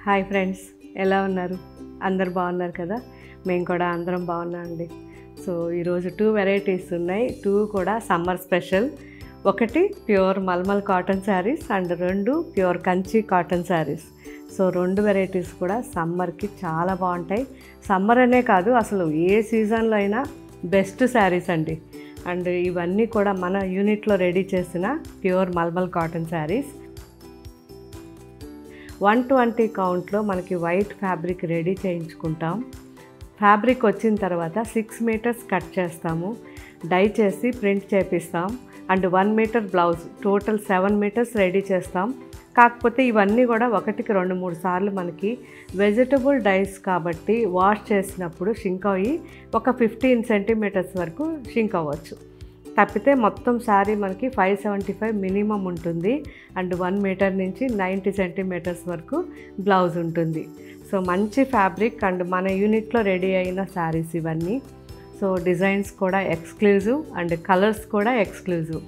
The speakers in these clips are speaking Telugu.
హాయ్ ఫ్రెండ్స్, ఎలా ఉన్నారు? అందరు బాగున్నారు కదా? మేము కూడా అందరం బాగున్నామండి. సో ఈరోజు 2 వెరైటీస్ ఉన్నాయి. 2 కూడా సమ్మర్ స్పెషల్. ఒకటి pure mulmul cotton saris and 2 pure Kanchi cotton saris. So 2 varieties కూడా సమ్మర్కి చాలా బాగుంటాయి. సమ్మర్ అనే కాదు, అసలు ఏ సీజన్లో అయినా బెస్ట్ శారీస్ అండి. అండ్ ఇవన్నీ కూడా మన యూనిట్లో రెడీ చేసిన ప్యూర్ మల్మల్ కాటన్ శారీస్. 120 కౌంట్లో మనకి వైట్ ఫ్యాబ్రిక్ రెడీ చేయించుకుంటాం. ఫ్యాబ్రిక్ వచ్చిన తర్వాత 6 మీటర్స్ కట్ చేస్తాము, డై చేసి ప్రింట్ చేపిస్తాం. And 1 metre blouse, total 7 metres ready చేస్తాం. కాకపోతే ఇవన్నీ కూడా 1కి 2-3 సార్లు మనకి వెజిటబుల్ డైస్ కాబట్టి వాష్ చేసినప్పుడు షింక్ అయ్యి ఒక 15 సెంటీమీటర్స్ వరకు షింక్ అవ్వచ్చు. తప్పితే మొత్తం శారీ మనకి 575 మినిమం ఉంటుంది. అండ్ 1 మీటర్ నుంచి 90 సెంటీమీటర్స్ వరకు బ్లౌజ్ ఉంటుంది. సో మంచి ఫ్యాబ్రిక్ అండ్ మన యూనిట్లో రెడీ అయిన శారీస్ ఇవన్నీ. సో డిజైన్స్ కూడా ఎక్స్క్లూజివ్ అండ్ కలర్స్ కూడా ఎక్స్క్లూజివ్.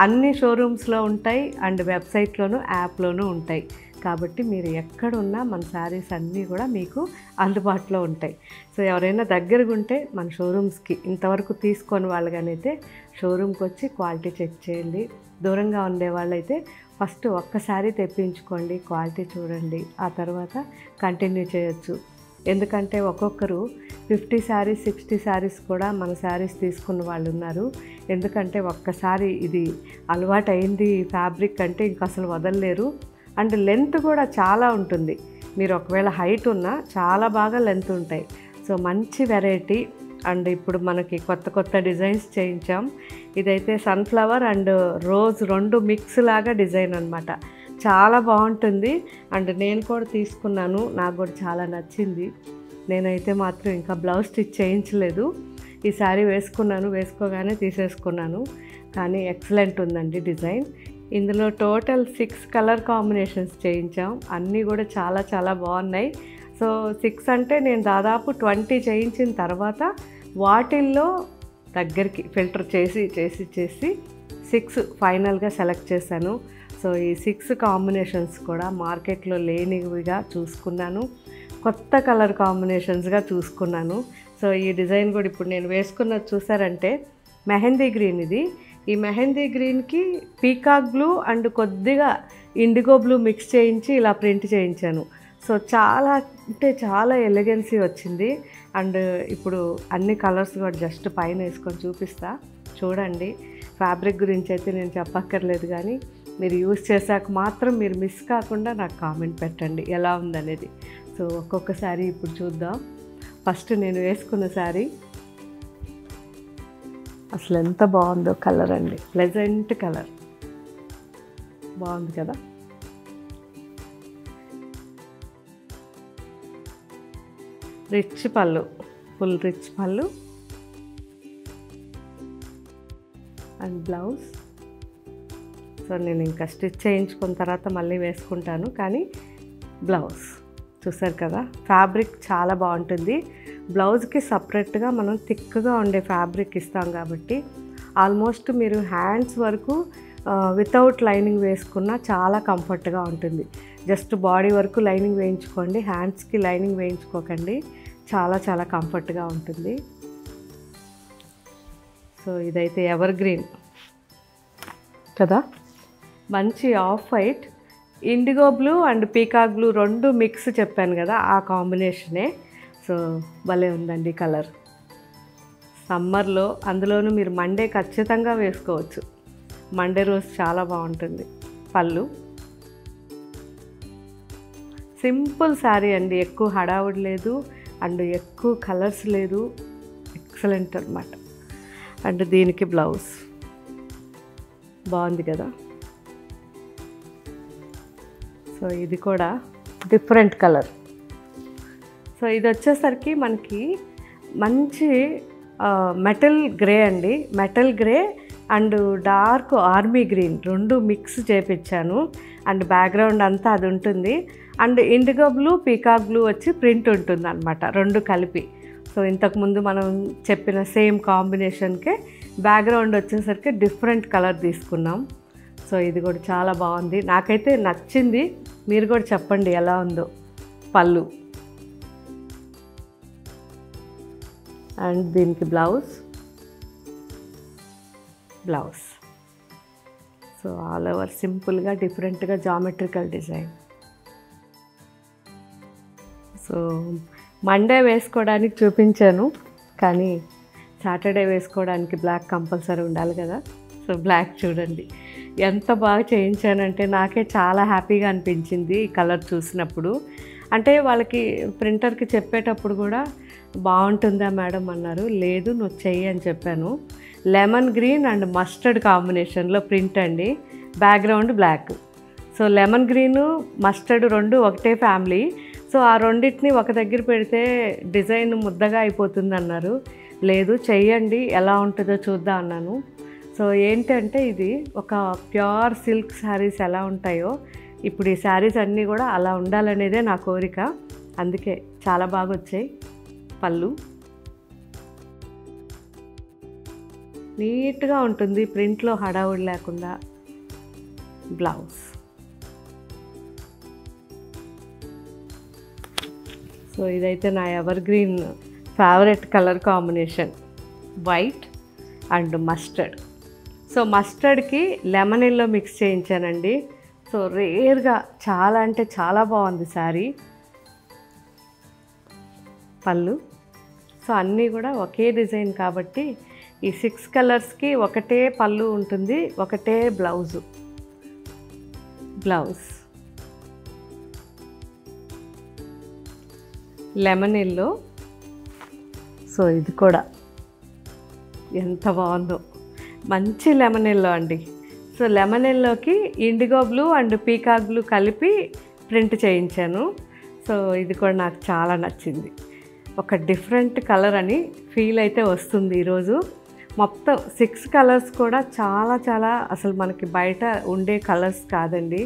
అన్ని షోరూమ్స్లో ఉంటాయి అండ్ వెబ్సైట్లోనూ యాప్లోనూ ఉంటాయి. కాబట్టి మీరు ఎక్కడున్నా మన శారీస్ అన్నీ కూడా మీకు అందుబాటులో ఉంటాయి. సో ఎవరైనా దగ్గరగా ఉంటే మన షోరూమ్స్కి ఇంతవరకు తీసుకొని వాళ్ళగానైతే షోరూమ్కి వచ్చి క్వాలిటీ చెక్ చేయండి. దూరంగా ఉండే వాళ్ళైతే ఫస్ట్ ఒక్కసారి తెప్పించుకోండి, క్వాలిటీ చూడండి, ఆ తర్వాత కంటిన్యూ చేయొచ్చు. ఎందుకంటే ఒక్కొక్కరు 50 శారీస్ 60 శారీస్ కూడా మన శారీస్ తీసుకున్న వాళ్ళు ఉన్నారు. ఎందుకంటే ఒక్కసారి ఇది అలవాటు అయింది ఫ్యాబ్రిక్ అంటే ఇంక అసలు వదలలేరు. అండ్ లెంత్ కూడా చాలా ఉంటుంది. మీరు ఒకవేళ హైట్ ఉన్నా చాలా బాగా లెంత్ ఉంటాయి. సో మంచి వెరైటీ. అండ్ ఇప్పుడు మనకి కొత్త కొత్త డిజైన్స్ చేయించాం. ఇదైతే సన్ఫ్లవర్ అండ్ రోజ్ 2 మిక్స్ లాగా డిజైన్ అనమాట. చాలా బాగుంటుంది. అండ్ నేను కూడా తీసుకున్నాను, నాకు కూడా చాలా నచ్చింది. నేనైతే మాత్రం ఇంకా బ్లౌజ్ స్టిచ్ చేయించలేదు. ఈ శారీ వేసుకున్నాను, వేసుకోగానే తీసేసుకున్నాను. కానీ ఎక్సలెంట్ ఉందండి డిజైన్. ఇందులో టోటల్ 6 కలర్ కాంబినేషన్స్ చేయించాం. అన్నీ కూడా చాలా చాలా బాగున్నాయి. సో 6 అంటే నేను దాదాపు 20 చేయించిన తర్వాత వాటిల్లో దగ్గరికి ఫిల్టర్ చేసి 6 ఫైనల్గా సెలెక్ట్ చేశాను. సో ఈ 6 కాంబినేషన్స్ కూడా మార్కెట్లో లేనివిగా చూసుకున్నాను, కొత్త కలర్ కాంబినేషన్స్గా చూసుకున్నాను. సో ఈ డిజైన్ కూడా ఇప్పుడు నేను వేసుకున్నది చూసారంటే మెహందీ గ్రీన్ ఇది. ఈ మెహందీ గ్రీన్కి పీకాక్ బ్లూ అండ్ కొద్దిగా ఇండిగో బ్లూ మిక్స్ చేయించి ఇలా ప్రింట్ చేయించాను. సో చాలా అంటే చాలా ఎలిగెన్సీ వచ్చింది. అండ్ ఇప్పుడు అన్ని కలర్స్ కూడా జస్ట్ పైన వేసుకొని చూపిస్తా, చూడండి. ఫ్యాబ్రిక్ గురించి అయితే నేను చెప్పక్కర్లేదు, కానీ మీరు యూజ్ చేశాక మాత్రం మీరు మిస్ కాకుండా నాకు కామెంట్ పెట్టండి ఎలా ఉందనేది. సో ఒక్కొక్క శారీ ఇప్పుడు చూద్దాం. ఫస్ట్ నేను వేసుకున్న శారీ అసలు ఎంత బాగుందో కలర్ అండి, ప్లెజెంట్ కలర్, బాగుంది కదా. రిచ్ పళ్ళు, ఫుల్ రిచ్ పళ్ళు అండ్ బ్లౌజ్. సో నేను ఇంకా స్టిచ్ చేయించుకున్న తర్వాత మళ్ళీ వేసుకుంటాను, కానీ బ్లౌజ్ చూసారు కదా. ఫ్యాబ్రిక్ చాలా బాగుంటుంది. బ్లౌజ్కి సపరేట్గా మనం థిక్గా ఉండే ఫ్యాబ్రిక్ ఇస్తాం కాబట్టి ఆల్మోస్ట్ మీరు హ్యాండ్స్ వరకు వితౌట్ లైనింగ్ వేసుకున్నా చాలా కంఫర్ట్గా ఉంటుంది. జస్ట్ బాడీ వరకు లైనింగ్ వేయించుకోండి, హ్యాండ్స్కి లైనింగ్ వేయించుకోకండి, చాలా చాలా కంఫర్ట్గా ఉంటుంది. సో ఇదైతే ఎవర్ గ్రీన్ కదా, మంచి off white, IndiGo blue and peacock blue 2 mix చెప్పాను కదా, ఆ కాంబినేషనే. సో భలే ఉందండి కలర్. సమ్మర్లో అందులోనూ మీరు మండే ఖచ్చితంగా వేసుకోవచ్చు. మండే రోజు చాలా బాగుంటుంది. పళ్ళు సింపుల్ శారీ అండి, ఎక్కువ హడావుడి లేదు అండ్ ఎక్కువ కలర్స్ లేదు, ఎక్సలెంట్ అనమాట. అండ్ దీనికి బ్లౌజ్ బాగుంది కదా. సో ఇది కూడా డిఫరెంట్ కలర్. సో ఇది వచ్చేసరికి మనకి మంచి మెటల్ గ్రే అండి, metal grey and dark army green 2 mix చేపించాను. అండ్ బ్యాక్గ్రౌండ్ అంతా అది ఉంటుంది. And indigo blue peacock blue వచ్చి ప్రింట్ ఉంటుంది అనమాట, 2 కలిపి. సో ఇంతకుముందు మనం చెప్పిన సేమ్ కాంబినేషన్కే బ్యాక్గ్రౌండ్ వచ్చేసరికి డిఫరెంట్ కలర్ తీసుకున్నాం. సో ఇది కూడా చాలా బాగుంది, నాకైతే నచ్చింది. మీరు కూడా చెప్పండి ఎలా ఉందో. పళ్ళు అండ్ దీనికి బ్లౌజ్. సో ఆల్ ఓవర్ సింపుల్గా డిఫరెంట్గా జామెట్రికల్ డిజైన్. సో మండే వేసుకోవడానికి చూపించాను, కానీ సాటర్డే వేసుకోవడానికి బ్లాక్ కంపల్సరీ ఉండాలి కదా. సో బ్లాక్ చూడండి ఎంత బాగా చేయించానంటే నాకే చాలా హ్యాపీగా అనిపించింది ఈ కలర్ చూసినప్పుడు. అంటే వాళ్ళకి ప్రింటర్కి చెప్పేటప్పుడు కూడా బాగుంటుందా మేడం అన్నారు. లేదు నువ్వు చెయ్యి అని చెప్పాను. లెమన్ గ్రీన్ అండ్ మస్టర్డ్ కాంబినేషన్లో ప్రింట్ అండి, background black. So lemon green mustard రెండు ఒకటే ఫ్యామిలీ. సో ఆ రెండింటిని ఒక దగ్గర పెడితే డిజైన్ ముద్దగా అయిపోతుంది అన్నారు. లేదు చెయ్యండి ఎలా ఉంటుందో చూద్దాం అన్నాను. సో ఏంటంటే ఇది ఒక ప్యూర్ సిల్క్ శారీస్ ఎలా ఉంటాయో ఇప్పుడు ఈ శారీస్ అన్నీ కూడా అలా ఉండాలనేదే నా కోరిక. అందుకే చాలా బాగా వచ్చాయి. పళ్ళు నీట్గా ఉంటుంది, ప్రింట్లో హడావుడి లేకుండా. బ్లౌజ్. సో ఇదైతే నా evergreen favourite colour combination, white and mustard. So మస్టర్డ్కి లెమన్ ఎల్లో మిక్స్ చేయించానండి. సో రేర్గా చాలా అంటే చాలా బాగుంది శారీ. పళ్ళు. సో అన్నీ కూడా ఒకే డిజైన్ కాబట్టి ఈ 6 కలర్స్కి ఒకటే పళ్ళు ఉంటుంది, ఒకటే బ్లౌజ్. Lemon yellow. సో ఇది కూడా ఎంత బాగుందో, మంచి లెమన్ ఎల్లో అండి. సో లెమన్ ఎల్లోకి IndiGo blue and peacock blue కలిపి ప్రింట్ చేయించాను. సో ఇది కూడా నాకు చాలా నచ్చింది. ఒక డిఫరెంట్ కలర్ అని ఫీల్ అయితే వస్తుంది ఈరోజు. మొత్తం 6 కలర్స్ కూడా చాలా చాలా అసలు మనకి బయట ఉండే కలర్స్ కాదండి.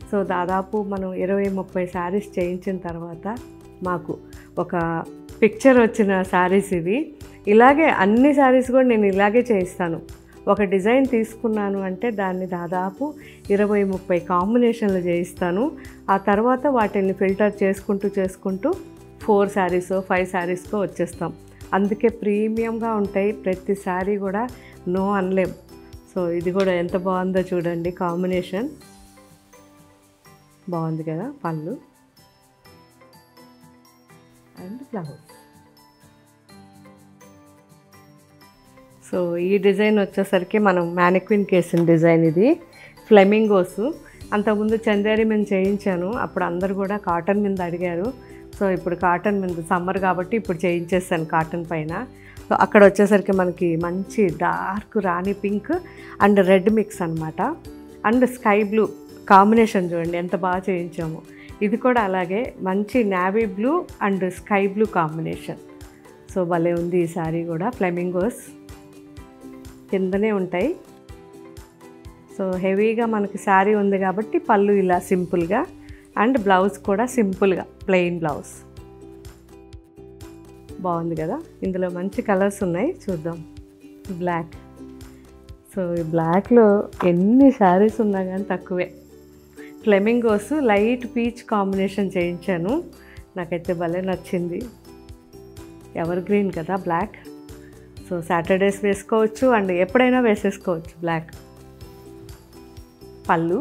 సో దాదాపు మనం 20-30 శారీస్ చేయించిన తర్వాత మాకు ఒక పిక్చర్ వచ్చిన శారీస్ ఇవి. ఇలాగే అన్ని శారీస్ కూడా నేను ఇలాగే చేయిస్తాను. ఒక డిజైన్ తీసుకున్నాను అంటే దాన్ని దాదాపు 20-30 కాంబినేషన్లు చేయిస్తాను. ఆ తర్వాత వాటిని ఫిల్టర్ చేసుకుంటూ 4 శారీసో 5 శారీస్కో వచ్చేస్తాం. అందుకే ప్రీమియంగా ఉంటాయి ప్రతి శారీ కూడా, నో అనలేం. సో ఇది కూడా ఎంత బాగుందో చూడండి, కాంబినేషన్ బాగుంది కదా. పళ్ళు అండ్ బ్లౌజ్. సో ఈ డిజైన్ వచ్చేసరికి మనం మ్యానిక్విన్ కేసిన డిజైన్. ఇది ఫ్లెమింగోస్. అంతకుముందు చందేరి మీద చేయించాను, అప్పుడు అందరు కూడా కాటన్ మీద అడిగారు. సో ఇప్పుడు కాటన్ మీద సమ్మర్ కాబట్టి ఇప్పుడు చేయించేస్తాను కాటన్ పైన. సో అక్కడ వచ్చేసరికి మనకి మంచి dark Rani pink and red mix అనమాట. అండ్ స్కై బ్లూ కాంబినేషన్ చూడండి ఎంత బాగా చేయించాము. ఇది కూడా అలాగే మంచి navy blue and sky blue combination. So భలే ఉంది ఈ శారీ కూడా. ఫ్లెమింగోస్ కిందనే ఉంటాయి. సో హెవీగా మనకి శారీ ఉంది కాబట్టి పళ్ళు ఇలా సింపుల్గా అండ్ బ్లౌజ్ కూడా సింపుల్గా ప్లెయిన్ బ్లౌజ్. బాగుంది కదా. ఇందులో మంచి కలర్స్ ఉన్నాయి, చూద్దాం. బ్లాక్. సో ఈ బ్లాక్లో ఎన్ని శారీస్ ఉన్నా కానీ తక్కువే. ఫ్లెమింగోస్ లైట్ పీచ్ కాంబినేషన్ చేయించాను, నాకైతే భలే నచ్చింది. ఎవర్ గ్రీన్ కదా బ్లాక్. సో సాటర్డేస్ వేసుకోవచ్చు అండ్ ఎప్పుడైనా వేసేసుకోవచ్చు బ్లాక్. పళ్ళు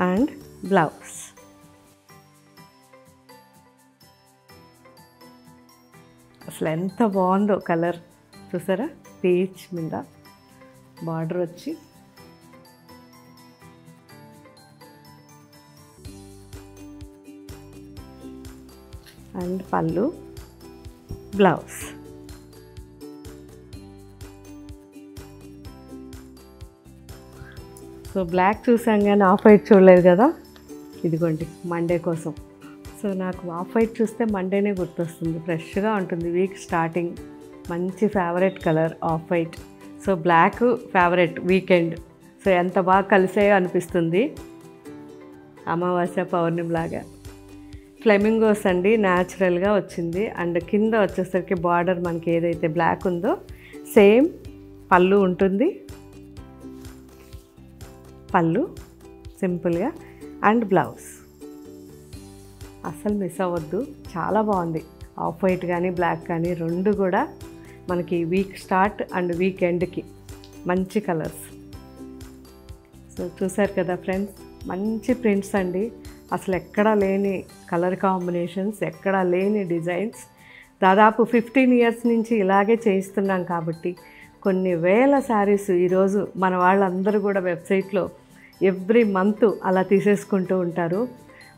అండ్ బ్లౌజ్. అసలు ఎంత బాగుందో కలర్ చూసారా. పీచ్ మీద బార్డర్ వచ్చి అండ్ పళ్ళు బ్లౌజ్. సో బ్లాక్ చూసాం కానీ ఆఫ్ వైట్ చూడలేదు కదా. ఇదిగోండి మండే కోసం. సో నాకు ఆఫ్ వైట్ చూస్తే మండేనే గుర్తొస్తుంది, ఫ్రెష్గా ఉంటుంది వీక్ స్టార్టింగ్. మంచి favourite colour off white. So black favourite weekend. So ఎంత బాగా కలిసాయో అనిపిస్తుంది, అమావాస్య పౌర్ణమిలాగా. ఫ్లెమింగోస్ అండి, న్యాచురల్గా వచ్చింది. అండ్ కింద వచ్చేసరికి బార్డర్ మనకి ఏదైతే బ్లాక్ ఉందో సేమ్ పళ్ళు ఉంటుంది. పళ్ళు సింపుల్గా అండ్ బ్లౌజ్. అస్సలు మిస్ అవ్వద్దు. చాలా బాగుంది. ఆఫ్ వైట్ కానీ బ్లాక్ కానీ రెండు కూడా మనకి వీక్ స్టార్ట్ అండ్ వీక్ ఎండ్కి మంచి కలర్స్. సో చూసారు కదా ఫ్రెండ్స్, మంచి ప్రింట్స్ అండి. అసలు ఎక్కడా లేని కలర్ కాంబినేషన్స్, ఎక్కడా లేని డిజైన్స్. దాదాపు 15 ఇయర్స్ నుంచి ఇలాగే చేయిస్తున్నాం కాబట్టి కొన్ని వేల శారీస్ ఈరోజు మన వాళ్ళందరూ కూడా వెబ్సైట్లో ఎవ్రీ మంత్ అలా తీసేసుకుంటూ ఉంటారు.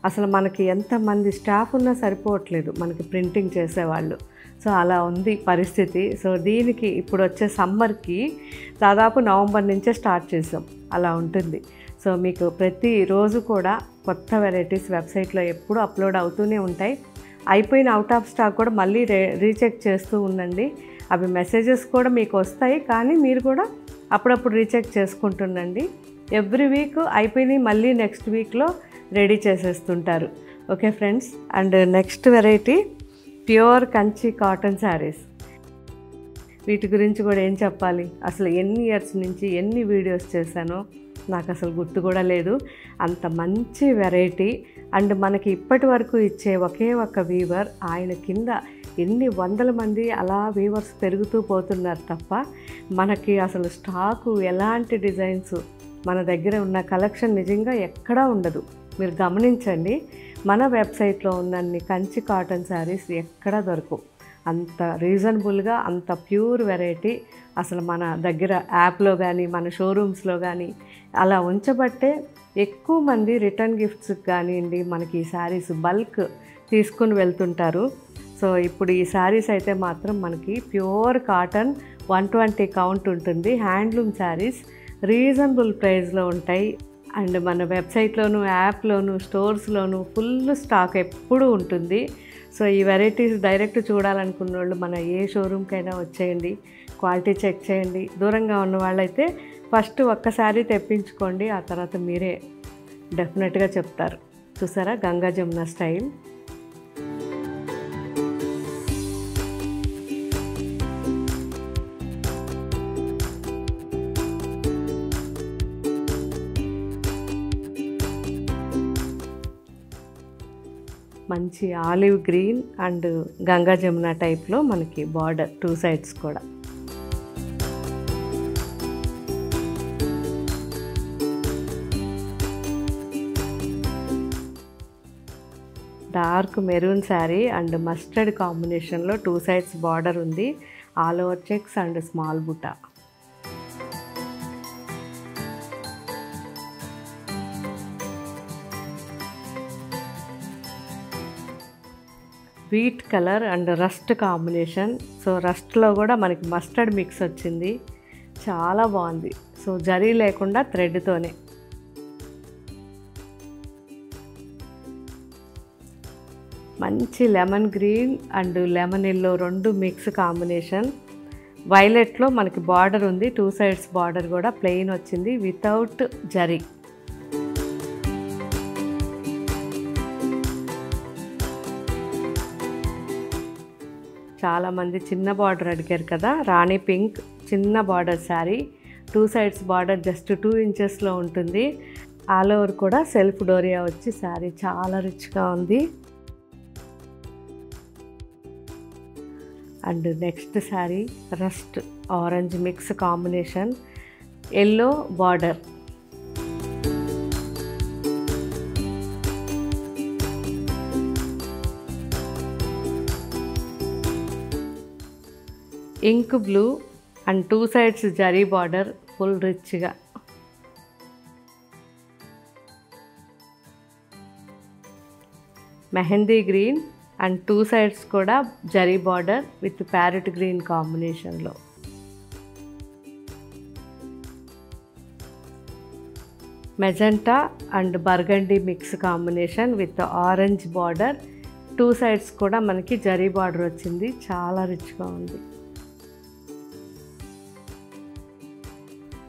అసలు మనకి ఎంతమంది స్టాఫ్ ఉన్నా సరిపోవట్లేదు మనకి ప్రింటింగ్ చేసేవాళ్ళు. సో అలా ఉంది పరిస్థితి. సో దీనికి ఇప్పుడు వచ్చే సమ్మర్కి దాదాపు నవంబర్ నుంచే స్టార్ట్ చేసాం, అలా ఉంటుంది. సో మీకు ప్రతిరోజు కూడా కొత్త వెరైటీస్ వెబ్సైట్లో ఎప్పుడు అప్లోడ్ అవుతూనే ఉంటాయి. అయిపోయిన అవుట్ ఆఫ్ స్టాక్ కూడా మళ్ళీ రీచెక్ చేస్తూ ఉండండి. అవి మెసేజెస్ కూడా మీకు వస్తాయి, కానీ మీరు కూడా అప్పుడప్పుడు రీచెక్ చేసుకుంటుండండి. ఎవ్రీ వీక్ అయిపోయినాయి మళ్ళీ నెక్స్ట్ వీక్లో రెడీ చేసేస్తుంటారు. Okay friends, and next variety pure Kanchi cotton saris. వీటి గురించి కూడా ఏం చెప్పాలి, అసలు ఎన్ని ఇయర్స్ నుంచి ఎన్ని వీడియోస్ చేశానో నాకు అసలు గుర్తు కూడా లేదు. అంత మంచి వెరైటీ. అండ్ మనకి ఇప్పటి వరకు ఇచ్చే ఒకే ఒక వీవర్, ఆయన కింద ఎన్ని వందల మంది అలా వీవర్స్ పెరుగుతూ పోతున్నారు తప్ప మనకి అసలు స్టాకు ఎలాంటి డిజైన్స్ మన దగ్గర ఉన్న కలెక్షన్ నిజంగా ఎక్కడా ఉండదు. మీరు గమనించండి, మన వెబ్సైట్లో ఉన్నన్ని కంచి కాటన్ శారీస్ ఎక్కడా దొరకవు. అంత రీజనబుల్గా, అంత ప్యూర్ వెరైటీ అసలు మన దగ్గర యాప్లో కానీ మన షోరూమ్స్లో కానీ అలా ఉంచబట్టే ఎక్కువ మంది రిటర్న్ గిఫ్ట్స్కి కానివ్వండి మనకి ఈ శారీస్ బల్క్ తీసుకుని వెళ్తుంటారు. సో ఇప్పుడు ఈ శారీస్ అయితే మాత్రం మనకి ప్యూర్ కాటన్ 120 కౌంట్ ఉంటుంది. హ్యాండ్లూమ్ శారీస్ రీజనబుల్ ప్రైస్లో ఉంటాయి. అండ్ మన వెబ్సైట్లోను, యాప్లోను, స్టోర్స్లోను ఫుల్ స్టాక్ ఎప్పుడూ ఉంటుంది. సో ఈ వెరైటీస్ డైరెక్ట్ చూడాలనుకున్న వాళ్ళు మన ఏ షోరూమ్కైనా వచ్చేయండి, క్వాలిటీ చెక్ చేయండి. దూరంగా ఉన్న వాళ్ళైతే ఫస్ట్ ఒక్కసారి తెప్పించుకోండి, ఆ తర్వాత మీరే డెఫినెట్గా చెప్తారు. చూసారా గంగా జమున స్టైల్. మంచి olive green and Ganga Jamuna టైప్లో మనకి బార్డర్ 2 సైడ్స్ కూడా. Dark maroon sari and mustard కాంబినేషన్లో 2 సైడ్స్ బార్డర్ ఉంది. All over checks and small buta. Wheat colour and rust combination. So రస్ట్లో కూడా మనకి మస్టర్డ్ మిక్స్ వచ్చింది, చాలా బాగుంది. సో జరీ లేకుండా థ్రెడ్తోనే. మంచి lemon green and lemon yellow రెండు మిక్స్ కాంబినేషన్. వైలెట్లో మనకి బార్డర్ ఉంది, 2 సైడ్స్ బార్డర్ కూడా ప్లెయిన్ వచ్చింది వితౌట్ జరీ. చాలామంది చిన్న బార్డర్ అడిగారు కదా, రాణి పింక్ చిన్న border sari. 2 sides border just 2 ఇంచెస్లో ఉంటుంది. ఆల్ ఓవర్ కూడా సెల్ఫ్ డోరియా వచ్చి శారీ చాలా రిచ్గా ఉంది. And next sari rust orange mix combination, yellow border. Ink blue and 2 sides zari border full రిచ్గా. మెహందీ గ్రీన్ అండ్ 2 సైడ్స్ కూడా zari border with parrot green కాంబినేషన్లో. Magenta and burgundy mix combination with orange border. 2 sides కూడా మనకి జరీ బార్డర్ వచ్చింది, చాలా రిచ్గా ఉంది.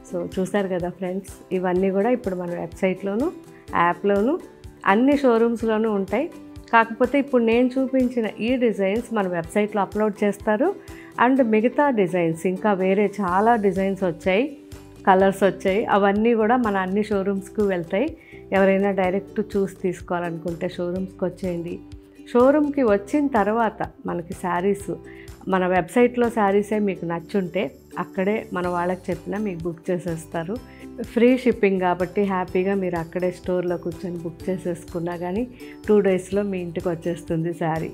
సో చూసారు కదా ఫ్రెండ్స్, ఇవన్నీ కూడా ఇప్పుడు మన వెబ్సైట్లోను, యాప్లోను, అన్ని షోరూమ్స్లోనూ ఉంటాయి. కాకపోతే ఇప్పుడు నేను చూపించిన ఈ డిజైన్స్ మన వెబ్సైట్లో అప్లోడ్ చేస్తారు. అండ్ మిగతా డిజైన్స్ ఇంకా వేరే చాలా డిజైన్స్ వచ్చాయి, కలర్స్ వచ్చాయి, అవన్నీ కూడా మన అన్ని షోరూమ్స్కి వెళ్తాయి. ఎవరైనా డైరెక్ట్ చూసి తీసుకోవాలనుకుంటే షోరూమ్స్కి వచ్చేయండి. షోరూమ్కి వచ్చిన తర్వాత మనకి శారీస్ మన వెబ్సైట్లో శారీసే మీకు నచ్చుంటే అక్కడే మన వాళ్ళకి చెప్పినా మీకు బుక్ చేసేస్తారు. ఫ్రీ షిప్పింగ్ కాబట్టి హ్యాపీగా మీరు అక్కడే స్టోర్లో కూర్చొని బుక్ చేసేసుకున్నా కానీ 2 డేస్లో మీ ఇంటికి వచ్చేస్తుంది శారీ.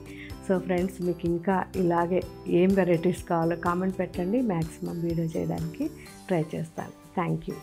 సో ఫ్రెండ్స్, మీకు ఇంకా ఇలాగే ఏం వెరైటీస్ కావాలో కామెంట్ పెట్టండి. మ్యాక్సిమం వీడియో చేయడానికి ట్రై చేస్తాను. Thank you.